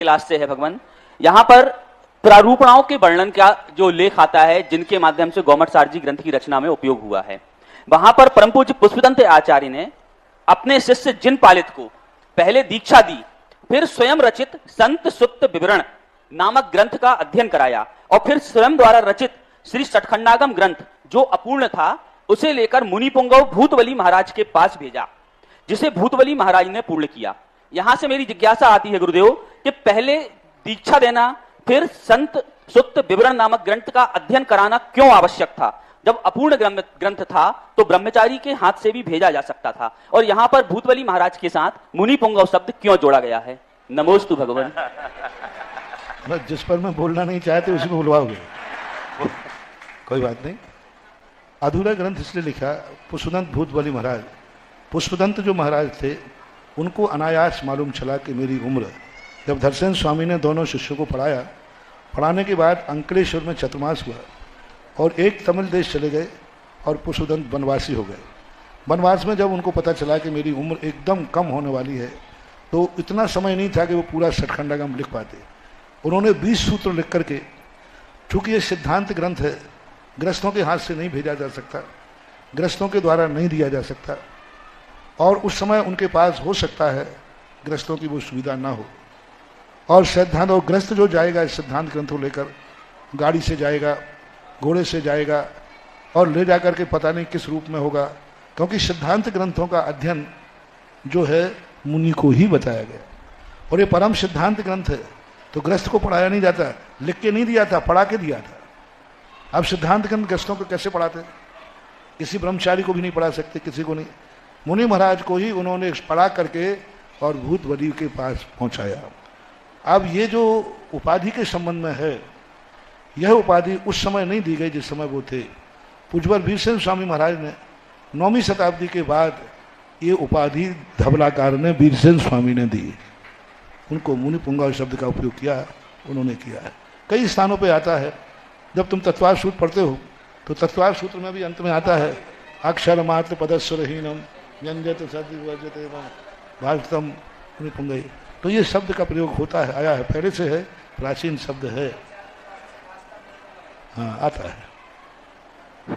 Class से है भगवान। यहाँ पर प्रारूपणाओं के वर्णन का जो लेख आता है जिनके माध्यम से गौमटसारजी ग्रंथ की रचना में उपयोग हुआ है, वहां पर परम पूज्य पुष्पदंत आचार्य ने अपने शिष्य जिन पालित को पहले दीक्षा दी, फिर स्वयं रचित संत सुत्त विवरण नामक ग्रंथ का अध्ययन कराया और फिर स्वयं द्वारा रचित श्री सठखंडागम ग्रंथ जो अपूर्ण था उसे लेकर मुनि पुंगव भूतवली महाराज के पास भेजा, जिसे भूतवली महाराज ने पूर्ण किया। यहां से मेरी जिज्ञासा आती है गुरुदेव कि पहले दीक्षा देना फिर संत सुत्त विवरण नामक ग्रंथ का अध्ययन कराना क्यों आवश्यक था? जब अपूर्ण ग्रंथ था तो ब्रह्मचारी के हाथ से भी भेजा जा सकता था, और यहां पर भूतवली महाराज के साथ मुनि पुंगव शब्द क्यों जोड़ा गया है? नमोस्तु भगवान। जिस पर मैं बोलना नहीं चाहते उसी में बुलवाओगे, कोई बात नहीं। अधूरा ग्रंथ इसलिए लिखा, पुष्पदंत भूतवली महाराज, पुष्पदंत जो महाराज थे उनको अनायास मालूम चला कि मेरी उम्र, जब धरसेन स्वामी ने दोनों शिष्यों को पढ़ाया, पढ़ाने के बाद अंकलेश्वर में चतुर्मास हुआ और एक तमिल देश चले गए और पुष्पदंत वनवासी हो गए। वनवास में जब उनको पता चला कि मेरी उम्र एकदम कम होने वाली है, तो इतना समय नहीं था कि वो पूरा सठखंडागम लिख पाते। उन्होंने 20 सूत्र लिख करके, चूँकि ये सिद्धांत ग्रंथ है, गृहस्थों के हाथ से नहीं भेजा जा सकता, गृहस्थों के द्वारा नहीं दिया जा सकता, और उस समय उनके पास हो सकता है गृहस्थों की वो सुविधा ना हो, और सिद्धांत और गृहस्थ जो जाएगा इस सिद्धांत ग्रंथों लेकर, गाड़ी से जाएगा, घोड़े से जाएगा, और ले जाकर के पता नहीं किस रूप में होगा, क्योंकि सिद्धांत ग्रंथों का अध्ययन जो है मुनि को ही बताया गया, और ये परम सिद्धांत ग्रंथ है। तो गृहस्थ को पढ़ाया नहीं जाता, लिख के नहीं दिया था, पढ़ा के दिया था। अब सिद्धांत ग्रंथ गृहस्थों को कैसे पढ़ाते? किसी ब्रह्मचारी को भी नहीं पढ़ा सकते, किसी को नहीं। मुनि महाराज को ही उन्होंने पढ़ा करके और भूतवली के पास पहुंचाया। अब ये जो उपाधि के संबंध में है, यह उपाधि उस समय नहीं दी गई जिस समय वो थे। पूज्यवर वीरसेन स्वामी महाराज ने 9वीं शताब्दी के बाद ये उपाधि धवलाकार ने, वीरसेन स्वामी ने दी। उनको मुनि पुंगव शब्द का उपयोग किया, उन्होंने किया है। कई स्थानों पे आता है, जब तुम तत्वार सूत्र पढ़ते हो तो तत्वार सूत्र में भी अंत में आता है, अक्षर मात्र पदस्वरहीनम व्यंजत सद्विवर्जते भारतम मुनि पुंगई। तो ये शब्द का प्रयोग होता है, आया है, पहले से है, प्राचीन शब्द है, हाँ आता है।